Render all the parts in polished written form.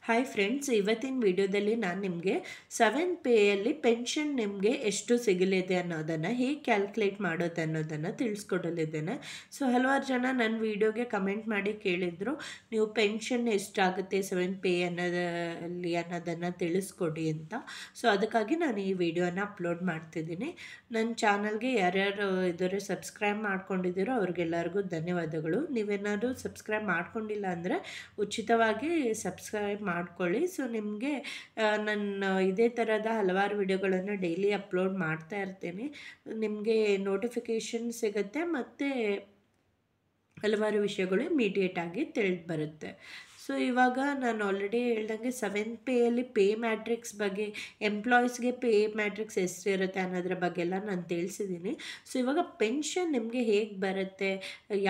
Hi friends, ಇವತ್ತಿನ ವಿಡಿಯೋದಲ್ಲಿ ನಾನು ನಿಮಗೆ 7th ಪೇಯಲ್ಲಿ ಪೆನ್ಷನ್ ನಿಮಗೆ ಎಷ್ಟು ಸಿಗಲಿದೆ ಅನ್ನೋದನ್ನು ಹೇಗೆ ಕ್ಯಾಲ್ಕುಲೇಟ್ ಮಾಡೋದು ಅನ್ನೋದನ್ನು ತಿಳಿಸ್ಕೊಡಲಿದ್ದೇನೆ. ಸೊ ಹಲವಾರು ಜನ ನನ್ನ ವಿಡಿಯೋಗೆ ಕಮೆಂಟ್ ಮಾಡಿ ಕೇಳಿದರು, ನೀವು ಪೆನ್ಷನ್ ಎಷ್ಟಾಗುತ್ತೆ 7th ಪೇ ಅನ್ನೋದನ್ನು ತಿಳಿಸ್ಕೊಡಿ ಅಂತ. ಸೊ ಅದಕ್ಕಾಗಿ ನಾನು ಈ ವಿಡಿಯೋನ ಅಪ್ಲೋಡ್ ಮಾಡ್ತಿದ್ದೀನಿ. ನನ್ನ ಚಾನಲ್ಗೆ ಯಾರ್ಯಾರು ಇದರ ಸಬ್ಸ್ಕ್ರೈಬ್ ಮಾಡ್ಕೊಂಡಿದ್ದೀರೋ ಅವ್ರಿಗೆಲ್ಲರಿಗೂ ಧನ್ಯವಾದಗಳು. ನೀವೇನಾದರೂ ಸಬ್ಸ್ಕ್ರೈಬ್ ಮಾಡ್ಕೊಂಡಿಲ್ಲ ಅಂದರೆ ಉಚಿತವಾಗಿ ಸಬ್ಸ್ಕ್ರೈಬ್ ಮಾಡ್ಕೊಳ್ಳಿ. ಸೊ ನಿಮಗೆ ನನ್ನ ಇದೇ ಥರದ ಹಲವಾರು ವಿಡಿಯೋಗಳನ್ನು ಡೈಲಿ ಅಪ್ಲೋಡ್ ಮಾಡ್ತಾ ಇರ್ತೀನಿ. ನಿಮಗೆ ನೋಟಿಫಿಕೇಷನ್ ಸಿಗುತ್ತೆ ಮತ್ತು ಹಲವಾರು ವಿಷಯಗಳು ಇಮಿಡಿಯೇಟಾಗಿ ತಿಳಿದು ಬರುತ್ತೆ. ಸೊ ಇವಾಗ ನಾನು ಆಲ್ರೆಡಿ ಹೇಳ್ದಂಗೆ 7th ಪೇಯಲ್ಲಿ ಪೇ ಮ್ಯಾಟ್ರಿಕ್ಸ್ ಬಗ್ಗೆ, ಎಂಪ್ಲಾಯೀಸ್ಗೆ ಪೇ ಮ್ಯಾಟ್ರಿಕ್ಸ್ ಎಷ್ಟಿರುತ್ತೆ ಅನ್ನೋದ್ರ ಬಗ್ಗೆ ಎಲ್ಲ ನಾನು ತಿಳಿಸಿದ್ದೀನಿ. ಸೊ ಇವಾಗ ಪೆನ್ಷನ್ ನಿಮಗೆ ಹೇಗೆ ಬರುತ್ತೆ,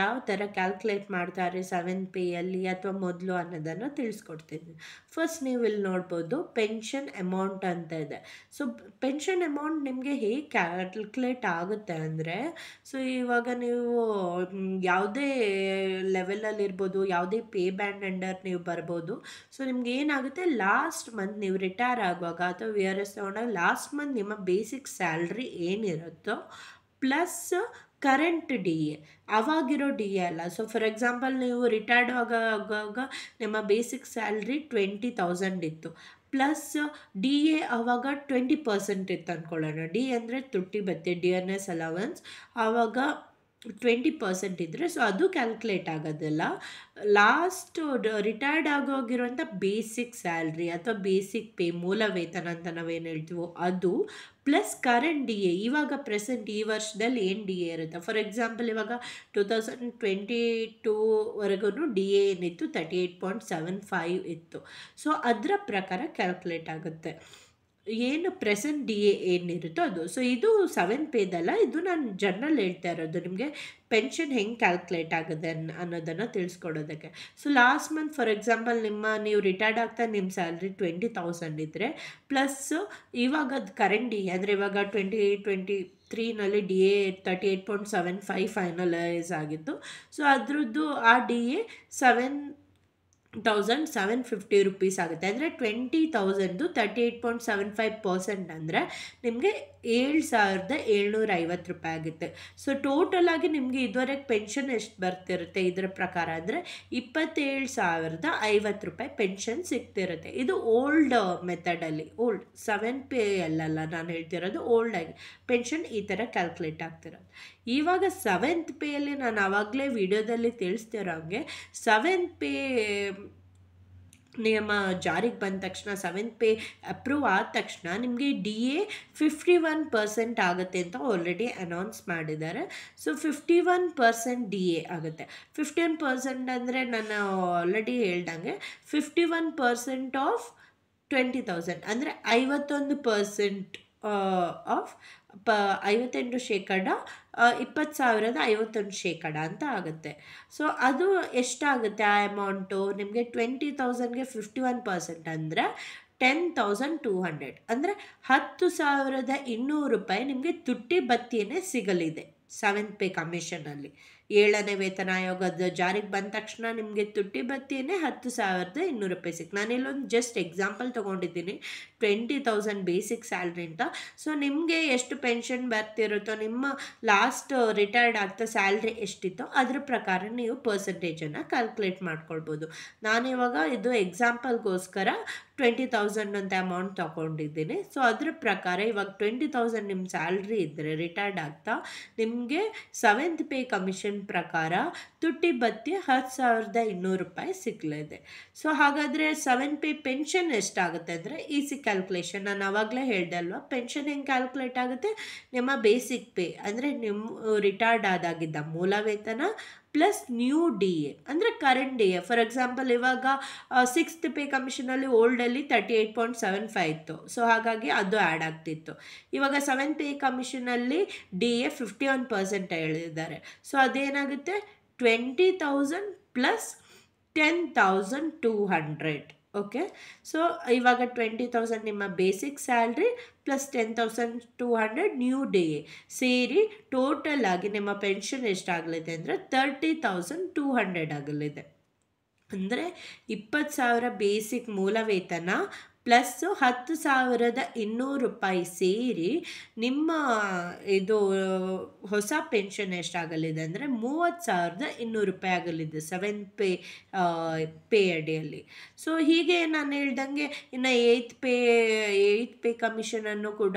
ಯಾವ ಥರ ಕ್ಯಾಲ್ಕುಲೇಟ್ ಮಾಡ್ತಾರೆ 7th ಪೇಯಲ್ಲಿ ಅಥವಾ ಮೊದಲು ಅನ್ನೋದನ್ನು ತಿಳಿಸ್ಕೊಡ್ತೀನಿ. ಫಸ್ಟ್ ನೀವು ಇಲ್ಲಿ ನೋಡ್ಬೋದು ಪೆನ್ಷನ್ ಅಮೌಂಟ್ ಅಂತ ಇದೆ. ಸೊ ಪೆನ್ಷನ್ ಅಮೌಂಟ್ ನಿಮಗೆ ಹೇಗೆ ಕ್ಯಾಲ್ಕುಲೇಟ್ ಆಗುತ್ತೆ ಅಂದರೆ, ಸೊ ಇವಾಗ ನೀವು ಯಾವುದೇ ಲೆವೆಲಲ್ಲಿರ್ಬೋದು, ಯಾವುದೇ ಪೇ ಬ್ಯಾಂಡ್ ಅಂಡರ್ ನೀವು ಬರ್ಬೋದು. ಸೊ ನಿಮ್ಗೆ ಏನಾಗುತ್ತೆ, ಲಾಸ್ಟ್ ಮಂತ್ ನೀವು ರಿಟೈರ್ ಆಗುವಾಗ ಅಥವಾ ವಿ ಆರ್ ಎಸ್ ತಗೊಂಡಾಗ ಲಾಸ್ಟ್ ಮಂತ್ ನಿಮ್ಮ ಬೇಸಿಕ್ ಸ್ಯಾಲ್ರಿ ಏನಿರುತ್ತೋ ಪ್ಲಸ್ ಕರೆಂಟ್ ಡಿ ಎ, ಅವಾಗಿರೋ ಡಿ ಎ ಅಲ್ಲ. ಸೊ ಫಾರ್ ಎಕ್ಸಾಂಪಲ್ ನೀವು ರಿಟೈರ್ಡ್ ಆಗುವಾಗ ನಿಮ್ಮ ಬೇಸಿಕ್ ಸ್ಯಾಲ್ರಿ 20,000 ಇತ್ತು, ಪ್ಲಸ್ ಡಿ ಎ ಆವಾಗ 20% ಇತ್ತು ಅಂದ್ಕೊಳ್ಳೋಣ. ಡಿ ಅಂದರೆ ತುಟ್ಟಿ ಭತ್ಯೆ, ಡಿ ಎನ್ ಎಸ್ ಅಲವೆನ್ಸ್, ಆವಾಗ 20% ಇದ್ದರೆ ಸೊ ಅದು ಕ್ಯಾಲ್ಕುಲೇಟ್ ಆಗೋದಿಲ್ಲ. ಲಾಸ್ಟ್ ರಿಟೈರ್ಡ್ ಆಗೋಗಿರೋಂಥ ಬೇಸಿಕ್ ಸ್ಯಾಲ್ರಿ ಅಥವಾ ಬೇಸಿಕ್ ಪೇ, ಮೂಲ ವೇತನ ಅಂತ ನಾವೇನು ಹೇಳ್ತೀವೋ ಅದು, ಪ್ಲಸ್ ಕರೆಂಟ್ ಡಿ ಎ, ಇವಾಗ ಪ್ರೆಸೆಂಟ್ ಈ ವರ್ಷದಲ್ಲಿ ಏನು ಡಿ ಎ ಇರುತ್ತೆ. ಫಾರ್ ಎಕ್ಸಾಂಪಲ್ ಇವಾಗ 2022ವರೆಗೂ ಡಿ ಎ ಏನಿತ್ತು 38.75 ಇತ್ತು. ಸೊ ಅದರ ಪ್ರಕಾರ ಕ್ಯಾಲ್ಕುಲೇಟ್ ಆಗುತ್ತೆ. ಏನು ಪ್ರೆಸೆಂಟ್ ಡಿ ಎ ಏನಿರುತ್ತೋ ಅದು. ಸೊ ಇದು 7th ಪೇದಲ್ಲ, ಇದು ನಾನು ಜನರಲ್ ಹೇಳ್ತಾ ಇರೋದು ನಿಮಗೆ ಪೆನ್ಷನ್ ಹೆಂಗೆ ಕ್ಯಾಲ್ಕುಲೇಟ್ ಆಗುತ್ತೆ ಅನ್ನೋದನ್ನು ತಿಳಿಸ್ಕೊಡೋದಕ್ಕೆ. So last month for example ನೀವು ರಿಟೈರ್ಡ್ ಆಗ್ತಾ ನಿಮ್ಮ ಸ್ಯಾಲ್ರಿ 20,000 ಇದ್ದರೆ, ಪ್ಲಸ್ ಇವಾಗ ಅದು ಕರೆಂಟ್ ಡಿ ಎ ಅಂದರೆ ಇವಾಗ 2023ನಲ್ಲಿ ಡಿ ಎ 38.75 ಫೈನಲೈಸ್ ಆಗಿತ್ತು. ಸೊ ಅದ್ರದ್ದು ಆ ಡಿ ಎ 7,750 ರುಪೀಸ್ ಆಗುತ್ತೆ. ಅಂದರೆ 20,000 38.75% ಅಂದರೆ ನಿಮಗೆ 7,750 ರೂಪಾಯಿ ಆಗುತ್ತೆ. ಸೊ ಟೋಟಲಾಗಿ ನಿಮಗೆ ಇದುವರೆಗೆ ಪೆನ್ಷನ್ ಎಷ್ಟು ಬರ್ತಿರುತ್ತೆ ಇದರ ಪ್ರಕಾರ ಅಂದರೆ 27,050 ರೂಪಾಯಿ ಪೆನ್ಷನ್ ಸಿಗ್ತಿರುತ್ತೆ. ಇದು ಓಲ್ಡ್ ಮೆಥಡಲ್ಲಿ, ಓಲ್ಡ್ 7th ಪೇ ಅಲ್ಲಲ್ಲ ನಾನು ಹೇಳ್ತಿರೋದು, ಓಲ್ಡಾಗಿ ಪೆನ್ಷನ್ ಈ ಥರ ಕ್ಯಾಲ್ಕುಲೇಟ್ ಆಗ್ತಿರೋದು. ಇವಾಗ 7th ಪೇಯಲ್ಲಿ ನಾನು ಆವಾಗಲೇ ವಿಡಿಯೋದಲ್ಲಿ ತಿಳಿಸ್ತಿರೋ ಹಾಗೆ 7th ಪೇ ನಿಯಮ ಜಾರಿಗೆ ಬಂದ ತಕ್ಷಣ, 7th ಪೇ ಅಪ್ರೂವ್ ಆದ ತಕ್ಷಣ ನಿಮಗೆ ಡಿ ಎ 51% ಆಗುತ್ತೆ ಅಂತ ಆಲ್ರೆಡಿ ಅನೌನ್ಸ್ ಮಾಡಿದ್ದಾರೆ. ಸೊ 51% ಡಿ ಎ ಆಗುತ್ತೆ. 51% ಅಂದರೆ ನಾನು ಆಲ್ರೆಡಿ ಹೇಳ್ದಂಗೆ 51% ಆಫ್ 20,000 ಅಂದರೆ 51% ಆಫ್ 58% 20,000 51% ಅಂತ ಆಗುತ್ತೆ. ಸೊ ಅದು ಎಷ್ಟಾಗುತ್ತೆ ಆ ಅಮೌಂಟು ನಿಮಗೆ 20,000ಗೆ 51% ಅಂದರೆ 10,200 ಅಂದರೆ 10,200 ರೂಪಾಯಿ ನಿಮಗೆ ತುಟ್ಟಿ ಭತ್ಯೆನೇ ಸಿಗಲಿದೆ 7th ಪೇ ಕಮಿಷನಲ್ಲಿ. 7ನೇ ವೇತನ ಆಯೋಗದ ಜಾರಿಗೆ ಬಂದ ತಕ್ಷಣ ನಿಮಗೆ ತುಟ್ಟಿ ಭತ್ಯೆನೇ 10,200 ರೂಪಾಯಿ ಸಿಕ್ತು. ನಾನಿಲ್ಲೊಂದು ಜಸ್ಟ್ ಎಕ್ಸಾಂಪಲ್ ತೊಗೊಂಡಿದ್ದೀನಿ 20,000 ಬೇಸಿಕ್ ಸ್ಯಾಲ್ರಿ ಅಂತ. ಸೊ ನಿಮಗೆ ಎಷ್ಟು ಪೆನ್ಷನ್ ಬರ್ತಿರುತ್ತೋ, ನಿಮ್ಮ ಲಾಸ್ಟ್ ರಿಟೈರ್ಡ್ ಆಗ್ತಾ ಸ್ಯಾಲ್ರಿ ಎಷ್ಟಿತ್ತೋ ಅದ್ರ ಪ್ರಕಾರ ನೀವು ಪರ್ಸೆಂಟೇಜನ್ನು ಕ್ಯಾಲ್ಕುಲೇಟ್ ಮಾಡ್ಕೊಳ್ಬೋದು. ನಾನಿವಾಗ ಇದು ಎಕ್ಸಾಂಪಲ್ಗೋಸ್ಕರ 20,000 ಅಂತ ಅಮೌಂಟ್ ತೊಗೊಂಡಿದ್ದೀನಿ. ಸೊ ಅದ್ರ ಪ್ರಕಾರ ಇವಾಗ 20,000 ನಿಮ್ಮ ಸ್ಯಾಲ್ರಿ ಇದ್ದರೆ ರಿಟೈರ್ಡ್ ಆಗ್ತಾ ನಿಮಗೆ 7th ಪೇ ಕಮಿಷನ್ ಪ್ರಕಾರ ತುಟ್ಟಿ ಭತ್ಯೆ 10,200 ರೂಪಾಯಿ ಸಿಗಲಿದೆ. ಸೊ ಹಾಗಾದರೆ 7th ಪೇ ಪೆನ್ಷನ್ ಎಷ್ಟಾಗುತ್ತೆ ಅಂದರೆ ಈಸಿ ಕ್ಯಾಲ್ಕುಲೇಷನ್. ನಾನು ಆವಾಗಲೇ ಹೇಳ್ದೆ ಅಲ್ವಾ, ಪೆನ್ಷನ್ ಹೆಂಗೆ ಕ್ಯಾಲ್ಕುಲೇಟ್ ಆಗುತ್ತೆ, ನಿಮ್ಮ ಬೇಸಿಕ್ ಪೇ ಅಂದರೆ ನಿಮ್ಮ ರಿಟೈರ್ಡ್ ಆದಾಗಿದ್ದ ಮೂಲ ವೇತನ ಪ್ಲಸ್ ನ್ಯೂ ಡಿ ಎ ಅಂದರೆ current D A. For example ಇವಾಗ 6th ಪೇ ಕಮಿಷನಲ್ಲಿ ಓಲ್ಡಲ್ಲಿ 38.75 ಇತ್ತು. ಸೊ ಹಾಗಾಗಿ ಅದು ಆ್ಯಡ್ ಆಗ್ತಿತ್ತು. ಇವಾಗ 7th ಪೇ ಕಮಿಷನಲ್ಲಿ ಡಿ ಎ 51% ಹೇಳಿದ್ದಾರೆ. ಸೊ ಅದೇನಾಗುತ್ತೆ 20,000 ಪ್ಲಸ್ 10,200. ಓಕೆ, ಸೊ ಇವಾಗ 20,000 ನಿಮ್ಮ basic salary plus 10,200 new D A ಸೇರಿ ಟೋಟಲ್ ಆಗಿ ನಿಮ್ಮ ಪೆನ್ಷನ್ ಎಷ್ಟಾಗಲಿದೆ ಅಂದರೆ 30,200 ಆಗಲಿದೆ. ಅಂದರೆ 20,000 ಬೇಸಿಕ್ ಮೂಲ ವೇತನ ಪ್ಲಸ್ಸು 10,200 ರೂಪಾಯಿ ಸೇರಿ ನಿಮ್ಮ ಇದು ಹೊಸ ಪೆನ್ಷನ್ ಎಷ್ಟಾಗಲಿದೆ ಅಂದರೆ 30,200 ರೂಪಾಯಿ ಆಗಲಿದೆ 7th ಪೇ ಅಡಿಯಲ್ಲಿ. ಸೊ ಹೀಗೆ ನಾನು ಹೇಳ್ದಂಗೆ ಇನ್ನು ಏಯ್ತ್ ಪೇ ಕಮಿಷನನ್ನು ಕೂಡ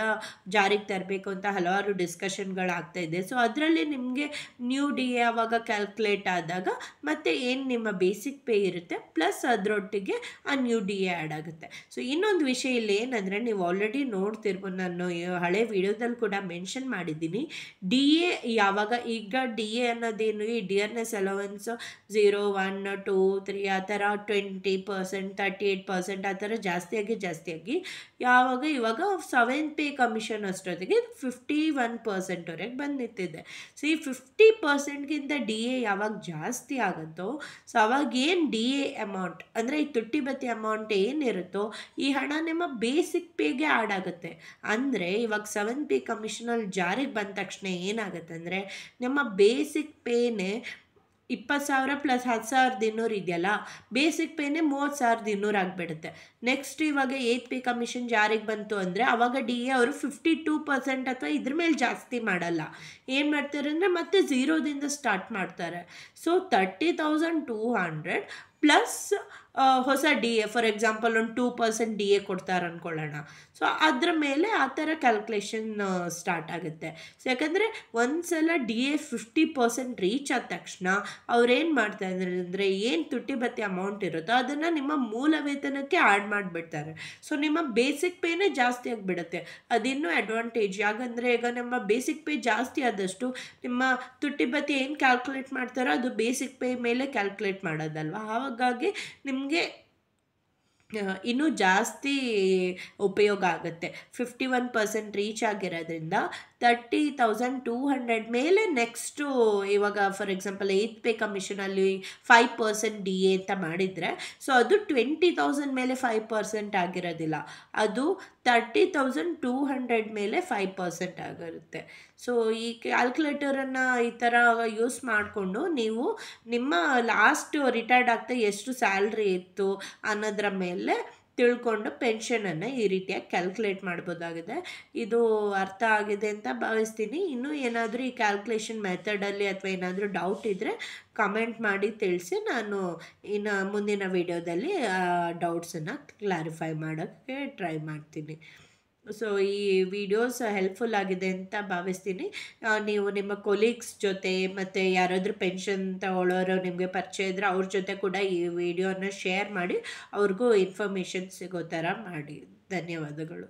ಜಾರಿಗೆ ತರಬೇಕು ಅಂತ ಹಲವಾರು ಡಿಸ್ಕಷನ್ಗಳಾಗ್ತಾ ಇದೆ. ಸೊ ಅದರಲ್ಲಿ ನಿಮಗೆ ನ್ಯೂ ಡಿ ಎ ಆವಾಗ ಕ್ಯಾಲ್ಕುಲೇಟ್ ಆದಾಗ ಮತ್ತೆ ಏನು ನಿಮ್ಮ ಬೇಸಿಕ್ ಪೇ ಇರುತ್ತೆ ಪ್ಲಸ್ ಅದರೊಟ್ಟಿಗೆ ಆ ನ್ಯೂ ಡಿ ಎ ಆ್ಯಡ್ ಆಗುತ್ತೆ. ಸೊ ಇನ್ನೊಂದು ವಿಷಯ ಇಲ್ಲಿ ಏನಂದರೆ, ನೀವು ಆಲ್ರೆಡಿ ನೋಡ್ತಿರ್ಬೋದು, ನಾನು ಹಳೆ ವಿಡಿಯೋದಲ್ಲಿ ಕೂಡ ಮೆನ್ಷನ್ ಮಾಡಿದ್ದೀನಿ. ಡಿ ಎ ಯಾವಾಗ ಈಗ ಡಿ ಎ ಅನ್ನೋದೇನು, ಈ ಡಿಯರ್ನೆಸ್ ಅಲವೆನ್ಸು 0, 1, 2, 3 ಆ ಥರ 20%, 38% ಆ ಥರ ಜಾಸ್ತಿಯಾಗಿ ಇವಾಗ 7th ಪೇ ಕಮಿಷನ್ ಅಷ್ಟೊತ್ತಿಗೆ 51%ವರೆಗೆ ಬಂದು ನಿಂತಿದೆ. ಸೊ ಈ 50%ಗಿಂತ ಡಿ ಎ ಯಾವಾಗ ಜಾಸ್ತಿ ಆಗುತ್ತೋ, ಸೊ ಅವಾಗ ಏನು ಡಿ ಎ ಅಮೌಂಟ್ ಅಂದರೆ ಈ ತುಟ್ಟಿ ಭತ್ಯೆ ಅಮೌಂಟ್ ಏನಿರುತ್ತೋ ಈ ಹಣ ನಿಮ್ಮ ಬೇಸಿಕ್ ಪೇಗೆ ಆ್ಯಡ್ ಆಗುತ್ತೆ. ಅಂದರೆ ಇವಾಗ 7th ಪೇ ಕಮಿಷನಲ್ಲಿ ಜಾರಿಗೆ ಬಂದ ತಕ್ಷಣ ಏನಾಗುತ್ತೆ ಅಂದರೆ, ನಿಮ್ಮ ಬೇಸಿಕ್ ಪೇನೇ 20,000 ಪ್ಲಸ್ 10,200 ಇದೆಯಲ್ಲ, ಬೇಸಿಕ್ ಪೇನೇ 30,200 ಆಗಿಬಿಡುತ್ತೆ. ನೆಕ್ಸ್ಟ್ ಇವಾಗ 8th ಪೇ ಕಮಿಷನ್ ಜಾರಿಗೆ ಬಂತು ಅಂದರೆ ಅವಾಗ ಡಿ ಎ ಅವರು 52% ಅಥವಾ ಇದ್ರ ಮೇಲೆ ಜಾಸ್ತಿ ಮಾಡಲ್ಲ. ಏನು ಮಾಡ್ತಾರೆ ಅಂದರೆ ಮತ್ತೆ 0ದಿಂದ ಸ್ಟಾರ್ಟ್ ಮಾಡ್ತಾರೆ. ಸೊ 30,200 ಪ್ಲಸ್ ಹೊಸ ಡಿ ಎ, ಫಾರ್ ಎಕ್ಸಾಂಪಲ್ ಒಂದು 2% ಡಿ ಎ ಕೊಡ್ತಾರೆ ಅಂದ್ಕೊಳ್ಳೋಣ. ಸೊ ಅದರ ಮೇಲೆ ಆ ಥರ ಕ್ಯಾಲ್ಕುಲೇಷನ್ ಸ್ಟಾರ್ಟ್ ಆಗುತ್ತೆ. ಸೊ ಯಾಕಂದರೆ ಒಂದು ಸಲ ಡಿ ಎ 50% ರೀಚ್ ಆದ ತಕ್ಷಣ ಅವ್ರೇನು ಮಾಡ್ತಾರೆ ಅಂದರೆ, ಏನು ತುಟ್ಟಿ ಭತ್ಯೆ ಅಮೌಂಟ್ ಇರುತ್ತೋ ಅದನ್ನು ನಿಮ್ಮ ಮೂಲ ವೇತನಕ್ಕೆ ಆ್ಯಡ್ ಮಾಡಿಬಿಡ್ತಾರೆ. ಸೊ ನಿಮ್ಮ ಬೇಸಿಕ್ ಪೇನೇ ಜಾಸ್ತಿ ಆಗಿಬಿಡುತ್ತೆ. ಅದಿನ್ನೂ ಅಡ್ವಾಂಟೇಜ್. ಯಾಕಂದರೆ ಈಗ ನಮ್ಮ ಬೇಸಿಕ್ ಪೇ ಜಾಸ್ತಿ ಆದಷ್ಟು ನಿಮ್ಮ ತುಟ್ಟಿ ಭತ್ಯೆ ಏನು ಕ್ಯಾಲ್ಕುಲೇಟ್ ಮಾಡ್ತಾರೋ ಅದು ಬೇಸಿಕ್ ಪೇ ಮೇಲೆ ಕ್ಯಾಲ್ಕುಲೇಟ್ ಮಾಡೋದಲ್ವ. ಹಾಗಾಗಿ ನಿಮಗೆ ಇನ್ನೂ ಜಾಸ್ತಿ ಉಪಯೋಗ ಆಗುತ್ತೆ. 51% ರೀಚ್ ಆಗಿರೋದ್ರಿಂದ 30,200 ಮೇಲೆ ನೆಕ್ಸ್ಟು ಇವಾಗ ಫಾರ್ ಎಕ್ಸಾಂಪಲ್ 8th ಪೇ ಕಮಿಷನಲ್ಲಿ 5% ಡಿ ಎ ಅಂತ ಮಾಡಿದರೆ, ಸೊ ಅದು 20,000 ಮೇಲೆ 5% ಆಗಿರೋದಿಲ್ಲ, ಅದು 30,200 ಮೇಲೆ 5% ಆಗಿರುತ್ತೆ. ಸೊ ಈ ಕ್ಯಾಲ್ಕುಲೇಟರನ್ನು ಈ ಥರ ಯೂಸ್ ಮಾಡಿಕೊಂಡು ನೀವು ನಿಮ್ಮ ಲಾಸ್ಟ್ ರಿಟೈರ್ಡ್ ಆಗ್ತಾ ಎಷ್ಟು ಸ್ಯಾಲ್ರಿ ಇತ್ತು ಅನ್ನೋದ್ರ ಮೇಲೆ ತಿಳ್ಕೊಂಡು ಪೆನ್ಷನನ್ನು ಈ ರೀತಿಯಾಗಿ ಕ್ಯಾಲ್ಕುಲೇಟ್ ಮಾಡ್ಬೋದಾಗಿದೆ. ಇದು ಅರ್ಥ ಆಗಿದೆ ಅಂತ ಭಾವಿಸ್ತೀನಿ. ಇನ್ನೂ ಏನಾದರೂ ಈ ಕ್ಯಾಲ್ಕುಲೇಷನ್ ಮೆಥಡಲ್ಲಿ ಅಥವಾ ಏನಾದರೂ ಡೌಟ್ ಇದ್ದರೆ ಕಮೆಂಟ್ ಮಾಡಿ ತಿಳಿಸಿ, ನಾನು ಇನ್ನು ಮುಂದಿನ ವಿಡಿಯೋದಲ್ಲಿ ಡೌಟ್ಸನ್ನು ಕ್ಲಾರಿಫೈ ಮಾಡೋಕ್ಕೆ ಟ್ರೈ ಮಾಡ್ತೀನಿ. ಸೊ ಈ ವಿಡಿಯೋಸ್ ಹೆಲ್ಪ್ಫುಲ್ ಆಗಿದೆ ಅಂತ ಭಾವಿಸ್ತೀನಿ. ನೀವು ನಿಮ್ಮ ಕೊಲೀಗ್ಸ್ ಜೊತೆ ಮತ್ತು ಯಾರಾದರೂ ಪೆನ್ಷನ್ ತಗೊಳ್ಳೋರು ನಿಮಗೆ ಪರಿಚಯ ಇದ್ದರೆ ಅವ್ರ ಜೊತೆ ಕೂಡ ಈ ವಿಡಿಯೋನ ಶೇರ್ ಮಾಡಿ, ಅವ್ರಿಗೂ ಇನ್ಫಾರ್ಮೇಷನ್ ಸಿಗೋ ಥರ ಮಾಡಿ. ಧನ್ಯವಾದಗಳು.